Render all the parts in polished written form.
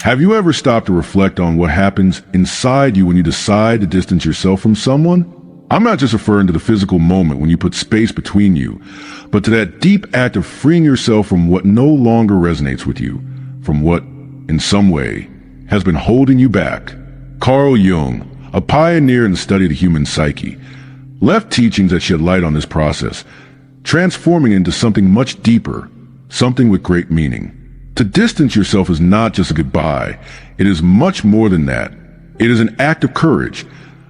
Have you ever stopped to reflect on what happens inside you when you decide to distance yourself from someone? I'm not just referring to the physical moment when you put space between you, but to that deep act of freeing yourself from what no longer resonates with you, from what, in some way, has been holding you back. Carl Jung, a pioneer in the study of the human psyche, left teachings that shed light on this process, transforming it into something much deeper, something with great meaning. To distance yourself is not just a goodbye. It is much more than that. It is an act of courage,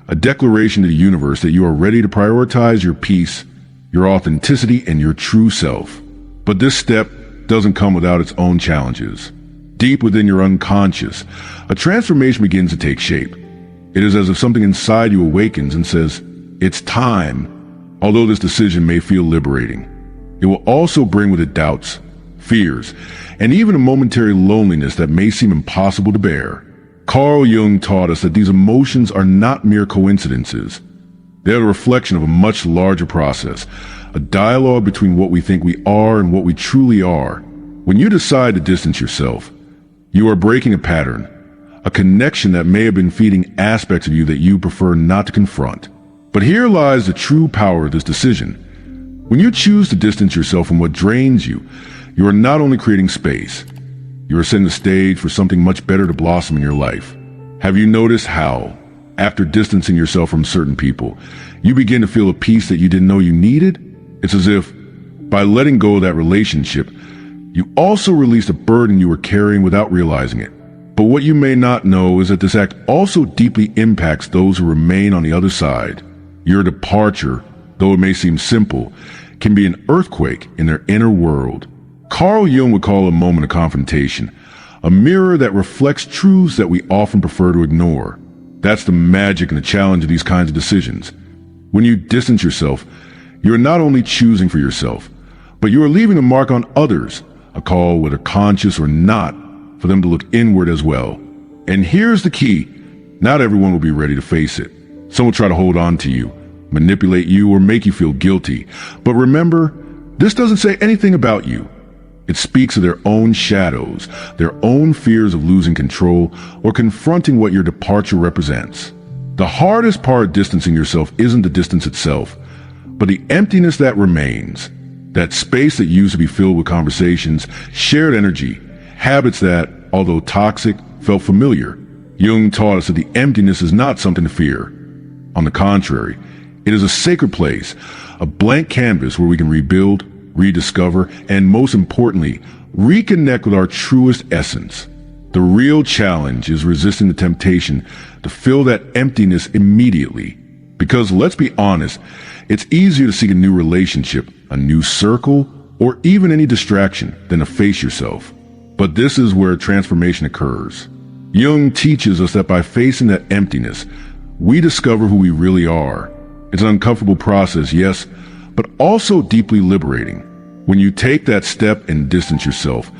a declaration to the universe that you are ready to prioritize your peace, your authenticity, and your true self. But this step doesn't come without its own challenges. Deep within your unconscious, a transformation begins to take shape. It is as if something inside you awakens and says, "It's time." Although this decision may feel liberating, it will also bring with it doubts, fears, and even a momentary loneliness that may seem impossible to bear. Carl Jung taught us that these emotions are not mere coincidences. They are a reflection of a much larger process, a dialogue between what we think we are and what we truly are. When you decide to distance yourself, you are breaking a pattern, a connection that may have been feeding aspects of you that you prefer not to confront. But here lies the true power of this decision. When you choose to distance yourself from what drains you, you are not only creating space, you are setting the stage for something much better to blossom in your life. Have you noticed how, after distancing yourself from certain people, you begin to feel a peace that you didn't know you needed? It's as if, by letting go of that relationship, you also released a burden you were carrying without realizing it. But what you may not know is that this act also deeply impacts those who remain on the other side. Your departure, though it may seem simple, can be an earthquake in their inner world. Carl Jung would call a moment of confrontation, a mirror that reflects truths that we often prefer to ignore. That's the magic and the challenge of these kinds of decisions. When you distance yourself, you are not only choosing for yourself, but you are leaving a mark on others, a call, whether conscious or not, for them to look inward as well. And here's the key. Not everyone will be ready to face it. Some will try to hold on to you, manipulate you, or make you feel guilty. But remember, this doesn't say anything about you. It speaks of their own shadows, their own fears of losing control, or confronting what your departure represents. The hardest part of distancing yourself isn't the distance itself, but the emptiness that remains. That space that used to be filled with conversations, shared energy, habits that, although toxic, felt familiar. Jung taught us that the emptiness is not something to fear. On the contrary, it is a sacred place, a blank canvas where we can rebuild, rediscover, and most importantly, reconnect with our truest essence. The real challenge is resisting the temptation to fill that emptiness immediately. Because let's be honest, it's easier to seek a new relationship, a new circle, or even any distraction than to face yourself. But this is where transformation occurs. Jung teaches us that by facing that emptiness, we discover who we really are. It's an uncomfortable process, yes, but also deeply liberating. When you take that step and distance yourself,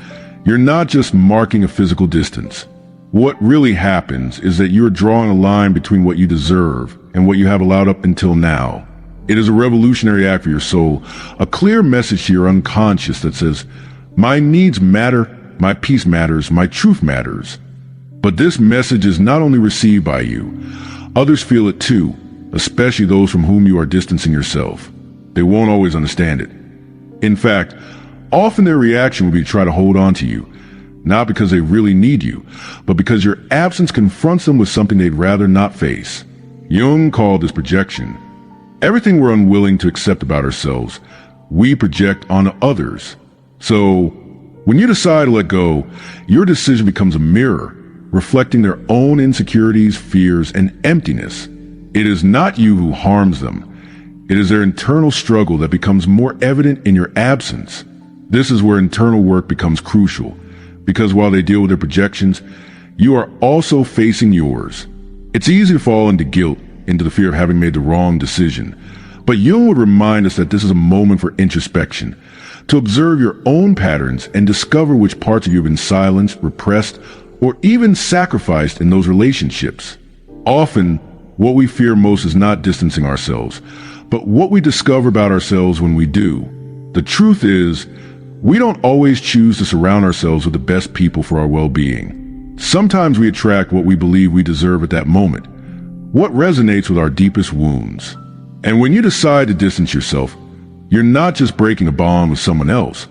you're not just marking a physical distance. What really happens is that you're drawing a line between what you deserve and what you have allowed up until now. It is a revolutionary act for your soul, a clear message to your unconscious that says, my needs matter, my peace matters, my truth matters. But this message is not only received by you, others feel it too, especially those from whom you are distancing yourself. They won't always understand it. In fact, often their reaction will be to try to hold on to you, not because they really need you, but because your absence confronts them with something they'd rather not face. Jung called this projection. Everything we're unwilling to accept about ourselves, we project onto others. So, when you decide to let go, your decision becomes a mirror, reflecting their own insecurities, fears, and emptiness. It is not you who harms them. It is their internal struggle that becomes more evident in your absence. This is where internal work becomes crucial, because while they deal with their projections, you are also facing yours. It's easy to fall into guilt, into the fear of having made the wrong decision. But Jung would remind us that this is a moment for introspection, to observe your own patterns and discover which parts of you have been silenced, repressed, or even sacrificed in those relationships. Often, what we fear most is not distancing ourselves, but what we discover about ourselves when we do. The truth is, we don't always choose to surround ourselves with the best people for our well-being. Sometimes we attract what we believe we deserve at that moment, what resonates with our deepest wounds. And when you decide to distance yourself, you're not just breaking a bond with someone else,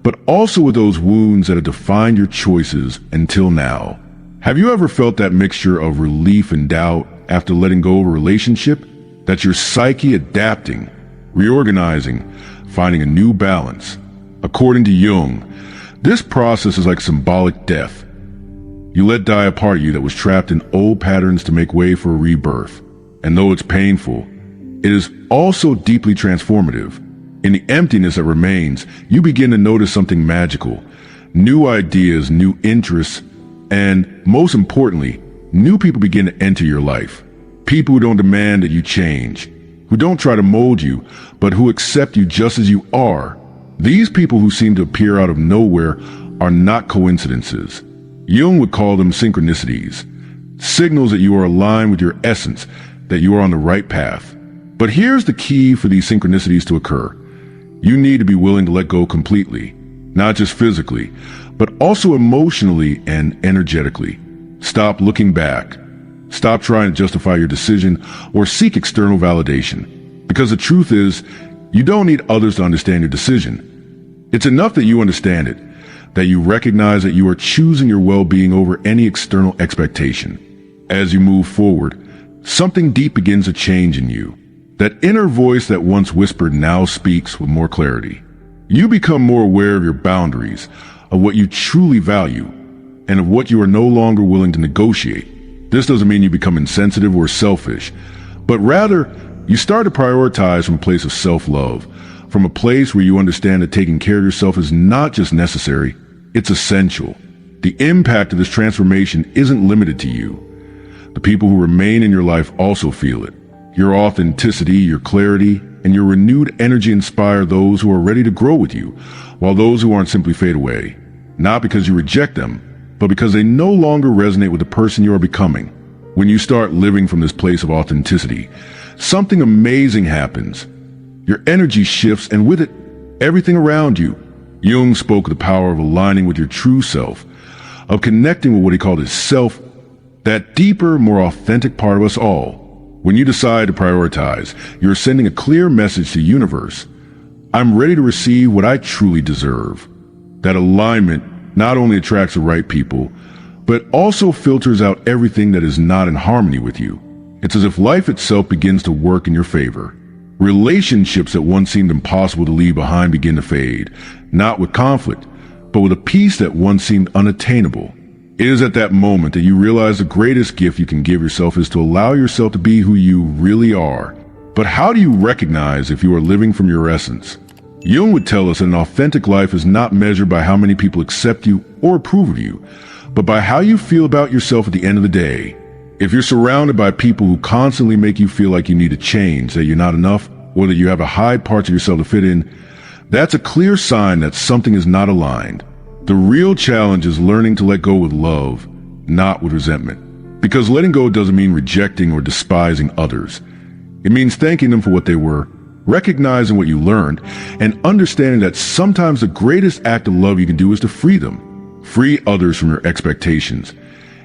but also with those wounds that have defined your choices until now. Have you ever felt that mixture of relief and doubt after letting go of a relationship? That's your psyche adapting, reorganizing, finding a new balance. According to Jung, this process is like symbolic death. You let die a part of you that was trapped in old patterns to make way for a rebirth. And though it's painful, it is also deeply transformative. In the emptiness that remains, you begin to notice something magical. New ideas, new interests, and most importantly, new people begin to enter your life. People who don't demand that you change, who don't try to mold you, but who accept you just as you are. These people who seem to appear out of nowhere are not coincidences. Jung would call them synchronicities, signals that you are aligned with your essence, that you are on the right path. But here's the key for these synchronicities to occur. You need to be willing to let go completely, not just physically, but also emotionally and energetically. Stop looking back. Stop trying to justify your decision or seek external validation. Because the truth is, you don't need others to understand your decision. It's enough that you understand it, that you recognize that you are choosing your well-being over any external expectation. As you move forward, something deep begins to change in you. That inner voice that once whispered now speaks with more clarity. You become more aware of your boundaries, of what you truly value, and of what you are no longer willing to negotiate. This doesn't mean you become insensitive or selfish, but rather, you start to prioritize from a place of self-love, from a place where you understand that taking care of yourself is not just necessary, it's essential. The impact of this transformation isn't limited to you. The people who remain in your life also feel it. Your authenticity, your clarity, and your renewed energy inspire those who are ready to grow with you, while those who aren't simply fade away. Not because you reject them, but because they no longer resonate with the person you are becoming. When you start living from this place of authenticity, something amazing happens. Your energy shifts, and with it, everything around you. Jung spoke of the power of aligning with your true self, of connecting with what he called his self, that deeper, more authentic part of us all. When you decide to prioritize, you're sending a clear message to the universe. I'm ready to receive what I truly deserve. That alignment not only attracts the right people, but also filters out everything that is not in harmony with you. It's as if life itself begins to work in your favor. Relationships that once seemed impossible to leave behind begin to fade, not with conflict, but with a peace that once seemed unattainable. It is at that moment that you realize the greatest gift you can give yourself is to allow yourself to be who you really are. But how do you recognize if you are living from your essence? Jung would tell us that an authentic life is not measured by how many people accept you or approve of you, but by how you feel about yourself at the end of the day. If you're surrounded by people who constantly make you feel like you need to change, that you're not enough, or that you have to hide parts of yourself to fit in, that's a clear sign that something is not aligned. The real challenge is learning to let go with love, not with resentment. Because letting go doesn't mean rejecting or despising others. It means thanking them for what they were, recognizing what you learned, and understanding that sometimes the greatest act of love you can do is to free them. Free others from your expectations,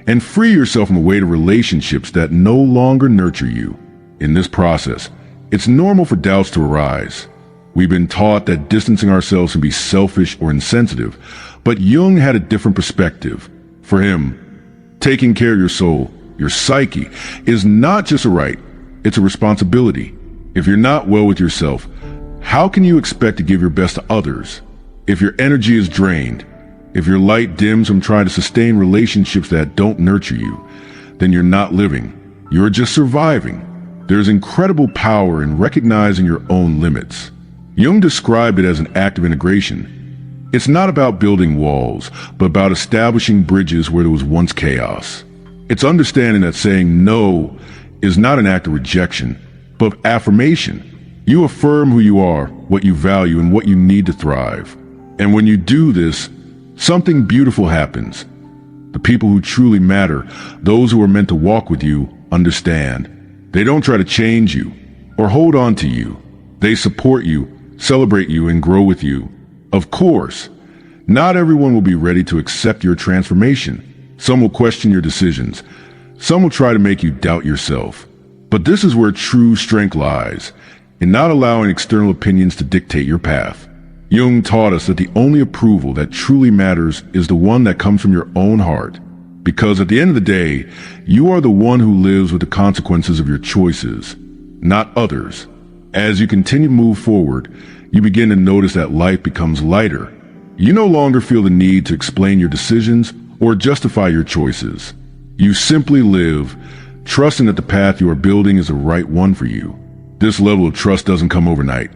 and free yourself from the weight of relationships that no longer nurture you. In this process, it's normal for doubts to arise. We've been taught that distancing ourselves can be selfish or insensitive, but Jung had a different perspective. For him, taking care of your soul, your psyche, is not just a right, it's a responsibility. If you're not well with yourself, how can you expect to give your best to others? If your energy is drained, if your light dims from trying to sustain relationships that don't nurture you, then you're not living. You're just surviving. There's incredible power in recognizing your own limits. Jung described it as an act of integration. It's not about building walls, but about establishing bridges where there was once chaos. It's understanding that saying no is not an act of rejection, but of affirmation. You affirm who you are, what you value, and what you need to thrive. And when you do this, something beautiful happens. The people who truly matter, those who are meant to walk with you, understand. They don't try to change you or hold on to you. They support you, celebrate you, and grow with you. Of course, not everyone will be ready to accept your transformation. Some will question your decisions. Some will try to make you doubt yourself. But this is where true strength lies, in not allowing external opinions to dictate your path. Jung taught us that the only approval that truly matters is the one that comes from your own heart. Because at the end of the day, you are the one who lives with the consequences of your choices, not others. As you continue to move forward, you begin to notice that life becomes lighter. You no longer feel the need to explain your decisions or justify your choices. You simply live, trusting that the path you are building is the right one for you. This level of trust doesn't come overnight.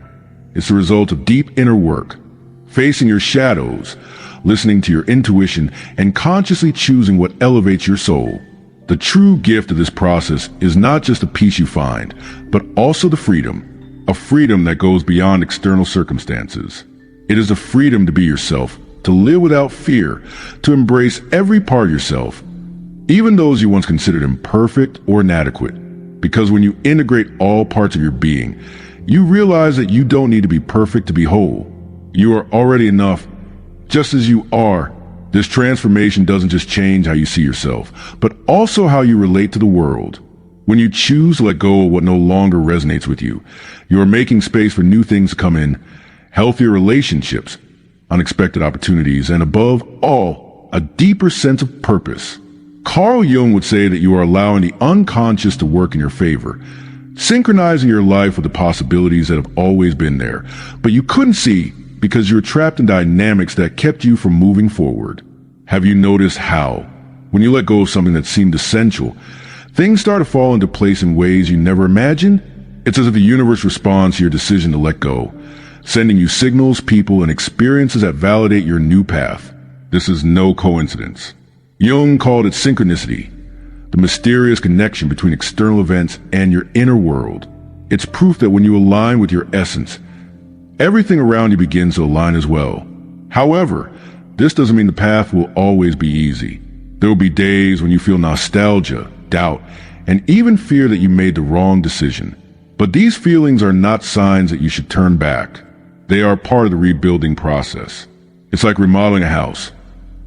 It's the result of deep inner work, facing your shadows, listening to your intuition, and consciously choosing what elevates your soul. The true gift of this process is not just the peace you find, but also the freedom, a freedom that goes beyond external circumstances. It is the freedom to be yourself, to live without fear, to embrace every part of yourself, even those you once considered imperfect or inadequate. Because when you integrate all parts of your being, you realize that you don't need to be perfect to be whole. You are already enough, just as you are. This transformation doesn't just change how you see yourself, but also how you relate to the world. When you choose to let go of what no longer resonates with you, you are making space for new things to come in, healthier relationships, unexpected opportunities, and above all, a deeper sense of purpose. Carl Jung would say that you are allowing the unconscious to work in your favor, synchronizing your life with the possibilities that have always been there, but you couldn't see because you were trapped in dynamics that kept you from moving forward. Have you noticed how, when you let go of something that seemed essential, things start to fall into place in ways you never imagined? It's as if the universe responds to your decision to let go, sending you signals, people, and experiences that validate your new path. This is no coincidence. Jung called it synchronicity, the mysterious connection between external events and your inner world. It's proof that when you align with your essence, everything around you begins to align as well. However, this doesn't mean the path will always be easy. There will be days when you feel nostalgia, doubt, and even fear that you made the wrong decision. But these feelings are not signs that you should turn back. They are part of the rebuilding process. It's like remodeling a house.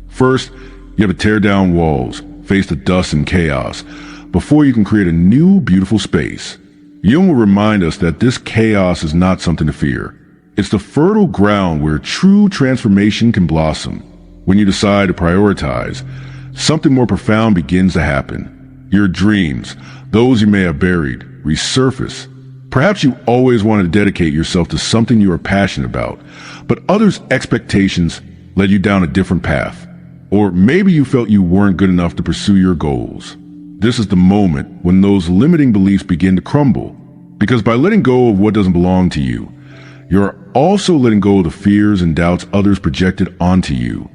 First, you have to tear down walls, face the dust and chaos, before you can create a new, beautiful space. Jung will remind us that this chaos is not something to fear. It's the fertile ground where true transformation can blossom. When you decide to prioritize, something more profound begins to happen. Your dreams, those you may have buried, resurface. Perhaps you always wanted to dedicate yourself to something you are passionate about, but others' expectations led you down a different path. Or maybe you felt you weren't good enough to pursue your goals. This is the moment when those limiting beliefs begin to crumble. Because by letting go of what doesn't belong to you, you're also letting go of the fears and doubts others projected onto you.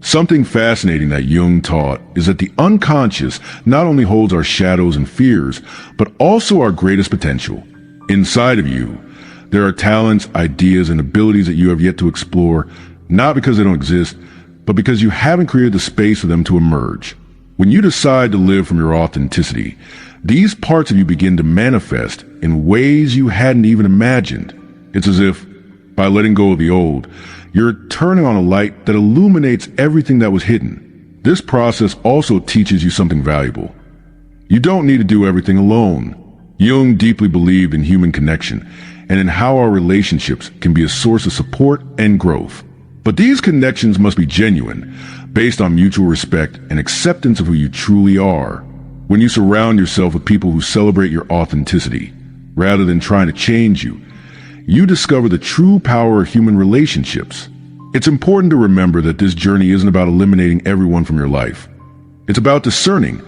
Something fascinating that Jung taught is that the unconscious not only holds our shadows and fears, but also our greatest potential. Inside of you, there are talents, ideas, and abilities that you have yet to explore, not because they don't exist, but because you haven't created the space for them to emerge. When you decide to live from your authenticity, these parts of you begin to manifest in ways you hadn't even imagined. It's as if, by letting go of the old, you're turning on a light that illuminates everything that was hidden. This process also teaches you something valuable. You don't need to do everything alone. Jung deeply believed in human connection and in how our relationships can be a source of support and growth. But these connections must be genuine, based on mutual respect and acceptance of who you truly are. When you surround yourself with people who celebrate your authenticity, rather than trying to change you, you discover the true power of human relationships. It's important to remember that this journey isn't about eliminating everyone from your life. It's about discerning,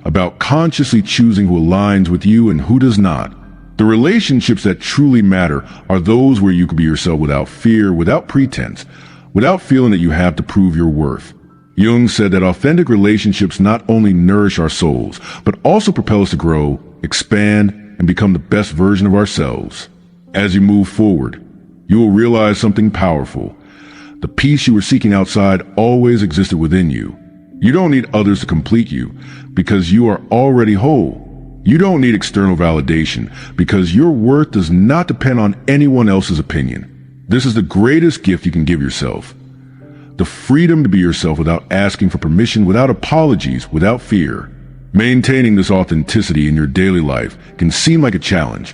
about consciously choosing who aligns with you and who does not. The relationships that truly matter are those where you can be yourself without fear, without pretense, without feeling that you have to prove your worth. Jung said that authentic relationships not only nourish our souls, but also propel us to grow, expand, and become the best version of ourselves. As you move forward, you will realize something powerful. The peace you were seeking outside always existed within you. You don't need others to complete you, because you are already whole. You don't need external validation, because your worth does not depend on anyone else's opinion. This is the greatest gift you can give yourself. The freedom to be yourself without asking for permission, without apologies, without fear. Maintaining this authenticity in your daily life can seem like a challenge,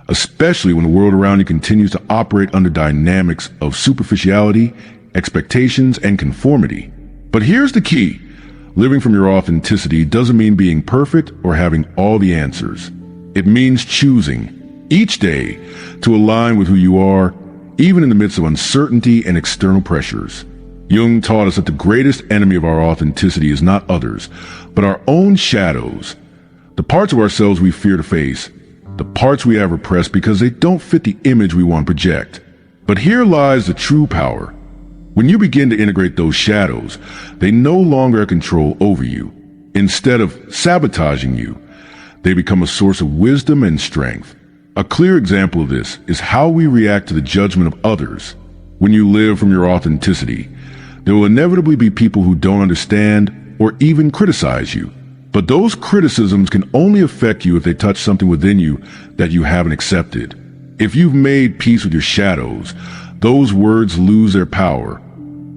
especially when the world around you continues to operate under dynamics of superficiality, expectations, and conformity. But here's the key. Living from your authenticity doesn't mean being perfect or having all the answers. It means choosing, each day, to align with who you are, even in the midst of uncertainty and external pressures. Jung taught us that the greatest enemy of our authenticity is not others, but our own shadows. The parts of ourselves we fear to face, the parts we have repressed because they don't fit the image we want to project. But here lies the true power. When you begin to integrate those shadows, they no longer have control over you. Instead of sabotaging you, they become a source of wisdom and strength. A clear example of this is how we react to the judgment of others. When you live from your authenticity, there will inevitably be people who don't understand or even criticize you. But those criticisms can only affect you if they touch something within you that you haven't accepted. If you've made peace with your shadows, those words lose their power.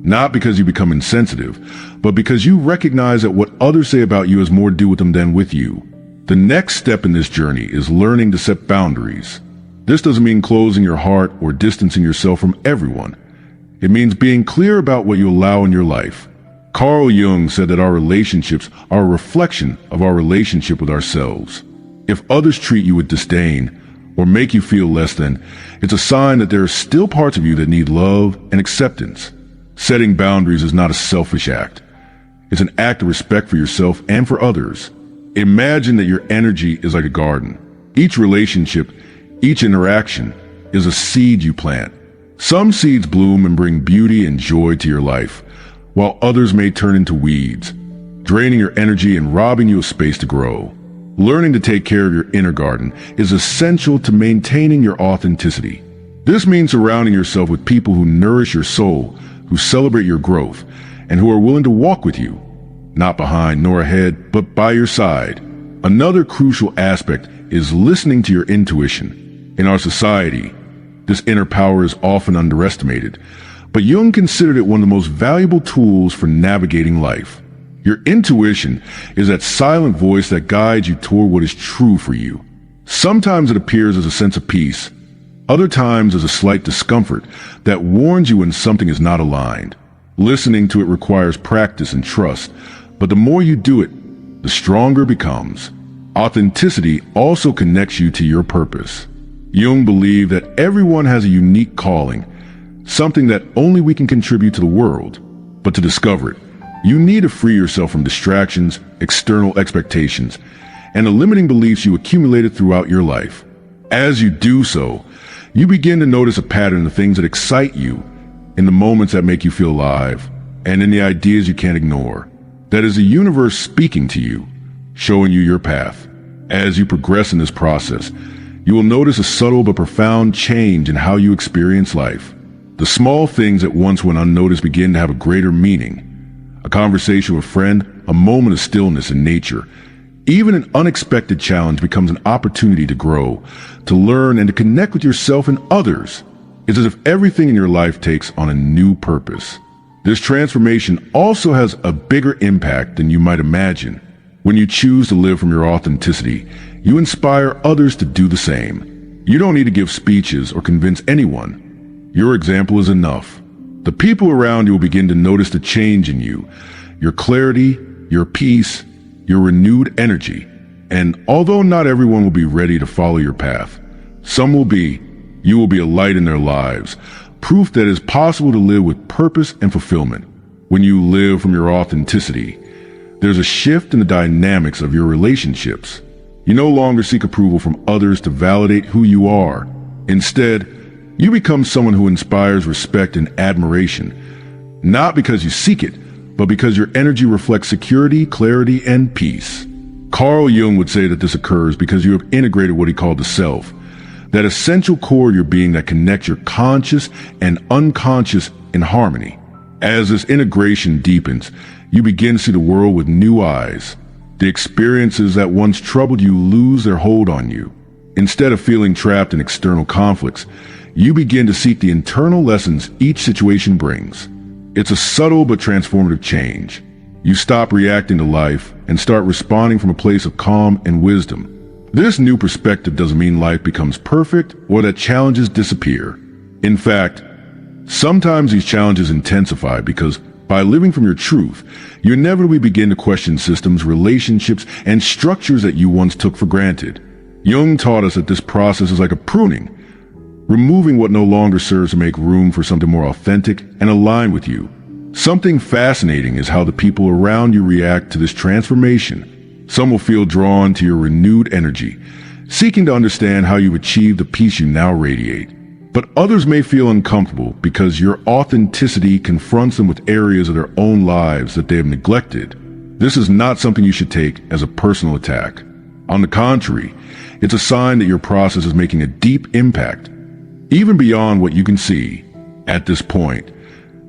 Not because you become insensitive, but because you recognize that what others say about you has more to do with them than with you. The next step in this journey is learning to set boundaries. This doesn't mean closing your heart or distancing yourself from everyone. It means being clear about what you allow in your life. Carl Jung said that our relationships are a reflection of our relationship with ourselves. If others treat you with disdain or make you feel less than, it's a sign that there are still parts of you that need love and acceptance. Setting boundaries is not a selfish act. It's an act of respect for yourself and for others. Imagine that your energy is like a garden. Each relationship, each interaction is a seed you plant. Some seeds bloom and bring beauty and joy to your life, while others may turn into weeds, draining your energy and robbing you of space to grow. Learning to take care of your inner garden is essential to maintaining your authenticity. This means surrounding yourself with people who nourish your soul, who celebrate your growth, and who are willing to walk with you, not behind nor ahead, but by your side. Another crucial aspect is listening to your intuition. In our society, this inner power is often underestimated, but Jung considered it one of the most valuable tools for navigating life. Your intuition is that silent voice that guides you toward what is true for you. Sometimes it appears as a sense of peace, other times as a slight discomfort that warns you when something is not aligned. Listening to it requires practice and trust, but the more you do it, the stronger it becomes. Authenticity also connects you to your purpose. Jung believed that everyone has a unique calling, something that only we can contribute to the world. But to discover it, you need to free yourself from distractions, external expectations, and the limiting beliefs you accumulated throughout your life. As you do so, you begin to notice a pattern of things that excite you, in the moments that make you feel alive, and in the ideas you can't ignore. That is the universe speaking to you, showing you your path. As you progress in this process, you will notice a subtle but profound change in how you experience life. The small things that once went unnoticed begin to have a greater meaning. A conversation with a friend, a moment of stillness in nature. Even an unexpected challenge becomes an opportunity to grow, to learn, and to connect with yourself and others. It's as if everything in your life takes on a new purpose. This transformation also has a bigger impact than you might imagine. When you choose to live from your authenticity, you inspire others to do the same. You don't need to give speeches or convince anyone. Your example is enough. The people around you will begin to notice the change in you, your clarity, your peace, your renewed energy. And although not everyone will be ready to follow your path, some will be. You will be a light in their lives, proof that it is possible to live with purpose and fulfillment. When you live from your authenticity, there's a shift in the dynamics of your relationships. You no longer seek approval from others to validate who you are. Instead, you become someone who inspires respect and admiration, not because you seek it, but because your energy reflects security, clarity, and peace. Carl Jung would say that this occurs because you have integrated what he called the self, that essential core of your being that connects your conscious and unconscious in harmony. As this integration deepens, you begin to see the world with new eyes. The experiences that once troubled you lose their hold on you. Instead of feeling trapped in external conflicts, you begin to seek the internal lessons each situation brings. It's a subtle but transformative change. You stop reacting to life and start responding from a place of calm and wisdom. This new perspective doesn't mean life becomes perfect or that challenges disappear. In fact, sometimes these challenges intensify because by living from your truth, you inevitably begin to question systems, relationships, and structures that you once took for granted. Jung taught us that this process is like a pruning, removing what no longer serves to make room for something more authentic and aligned with you. Something fascinating is how the people around you react to this transformation. Some will feel drawn to your renewed energy, seeking to understand how you've achieved the peace you now radiate. But others may feel uncomfortable because your authenticity confronts them with areas of their own lives that they have neglected. This is not something you should take as a personal attack. On the contrary, it's a sign that your process is making a deep impact, even beyond what you can see. At this point,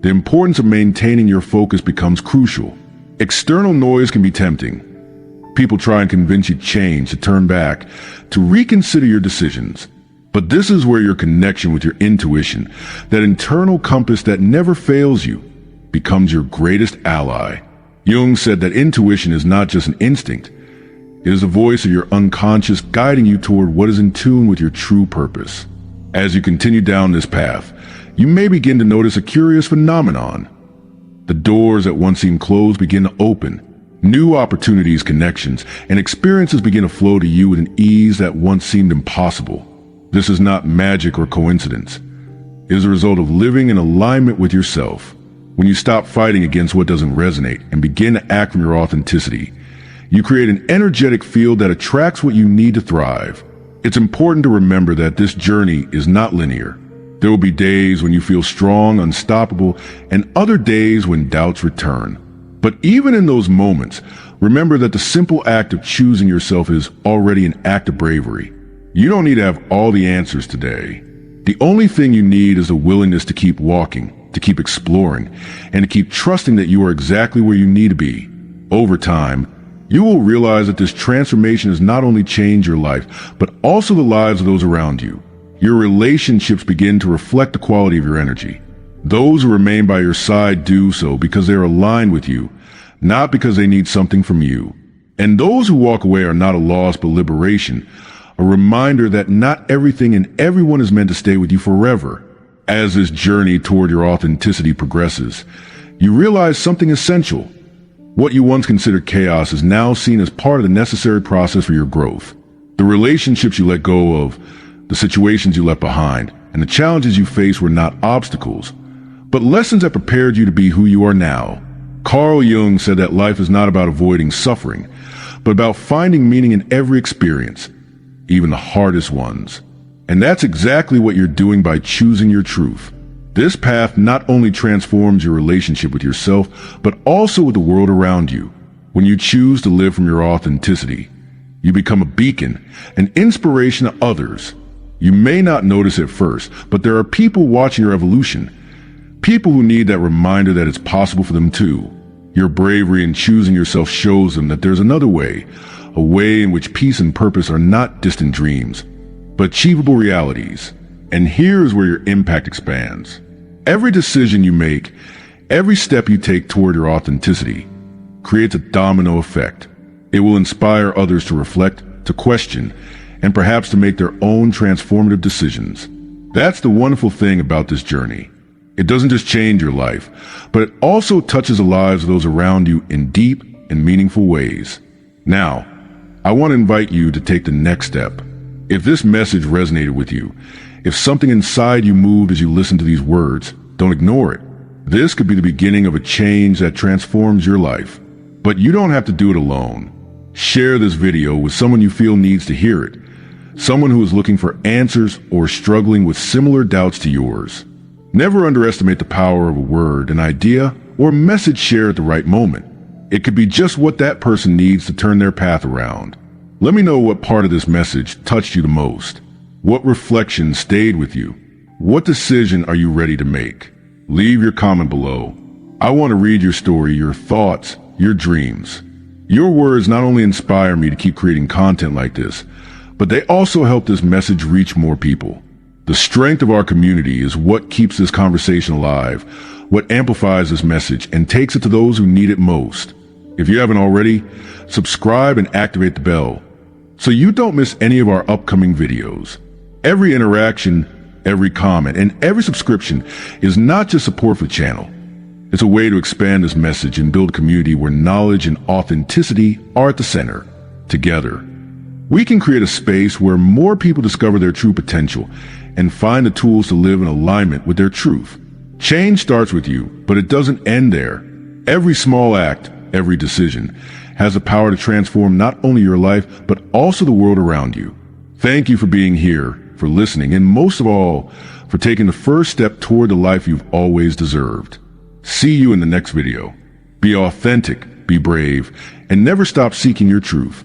the importance of maintaining your focus becomes crucial. External noise can be tempting. People try and convince you to change, to turn back, to reconsider your decisions. But this is where your connection with your intuition, that internal compass that never fails you, becomes your greatest ally. Jung said that intuition is not just an instinct. It is the voice of your unconscious guiding you toward what is in tune with your true purpose. As you continue down this path, you may begin to notice a curious phenomenon. The doors that once seemed closed begin to open. New opportunities, connections, and experiences begin to flow to you with an ease that once seemed impossible. This is not magic or coincidence. It is a result of living in alignment with yourself. When you stop fighting against what doesn't resonate and begin to act from your authenticity, you create an energetic field that attracts what you need to thrive. It's important to remember that this journey is not linear. There will be days when you feel strong, unstoppable, and other days when doubts return. But even in those moments, remember that the simple act of choosing yourself is already an act of bravery. You don't need to have all the answers today. The only thing you need is a willingness to keep walking, to keep exploring, and to keep trusting that you are exactly where you need to be. Over time, you will realize that this transformation has not only changed your life, but also the lives of those around you. Your relationships begin to reflect the quality of your energy. Those who remain by your side do so because they are aligned with you, not because they need something from you. And those who walk away are not a loss but liberation, a reminder that not everything and everyone is meant to stay with you forever. As this journey toward your authenticity progresses, you realize something essential. What you once considered chaos is now seen as part of the necessary process for your growth. The relationships you let go of, the situations you left behind, and the challenges you faced were not obstacles, but lessons that prepared you to be who you are now. Carl Jung said that life is not about avoiding suffering, but about finding meaning in every experience, even the hardest ones. And that's exactly what you're doing by choosing your truth. This path not only transforms your relationship with yourself, but also with the world around you. When you choose to live from your authenticity, you become a beacon, an inspiration to others. You may not notice at first, but there are people watching your evolution. People who need that reminder that it's possible for them too. Your bravery in choosing yourself shows them that there's another way, a way in which peace and purpose are not distant dreams, but achievable realities. And here's where your impact expands. Every decision you make, every step you take toward your authenticity, creates a domino effect. It will inspire others to reflect, to question, and perhaps to make their own transformative decisions. That's the wonderful thing about this journey. It doesn't just change your life, but it also touches the lives of those around you in deep and meaningful ways. Now, I want to invite you to take the next step. If this message resonated with you, if something inside you moved as you listened to these words, don't ignore it. This could be the beginning of a change that transforms your life. But you don't have to do it alone. Share this video with someone you feel needs to hear it. Someone who is looking for answers or struggling with similar doubts to yours. Never underestimate the power of a word, an idea, or a message shared at the right moment. It could be just what that person needs to turn their path around. Let me know what part of this message touched you the most. What reflection stayed with you? What decision are you ready to make? Leave your comment below. I want to read your story, your thoughts, your dreams. Your words not only inspire me to keep creating content like this, but they also help this message reach more people. The strength of our community is what keeps this conversation alive, what amplifies this message and takes it to those who need it most. If you haven't already, subscribe and activate the bell so you don't miss any of our upcoming videos. Every interaction, every comment, and every subscription is not just support for the channel. It's a way to expand this message and build a community where knowledge and authenticity are at the center. Together, we can create a space where more people discover their true potential and find the tools to live in alignment with their truth. Change starts with you, but it doesn't end there. Every small act, every decision, has the power to transform not only your life, but also the world around you. Thank you for being here, for listening, and most of all, for taking the first step toward the life you've always deserved. See you in the next video. Be authentic, be brave, and never stop seeking your truth.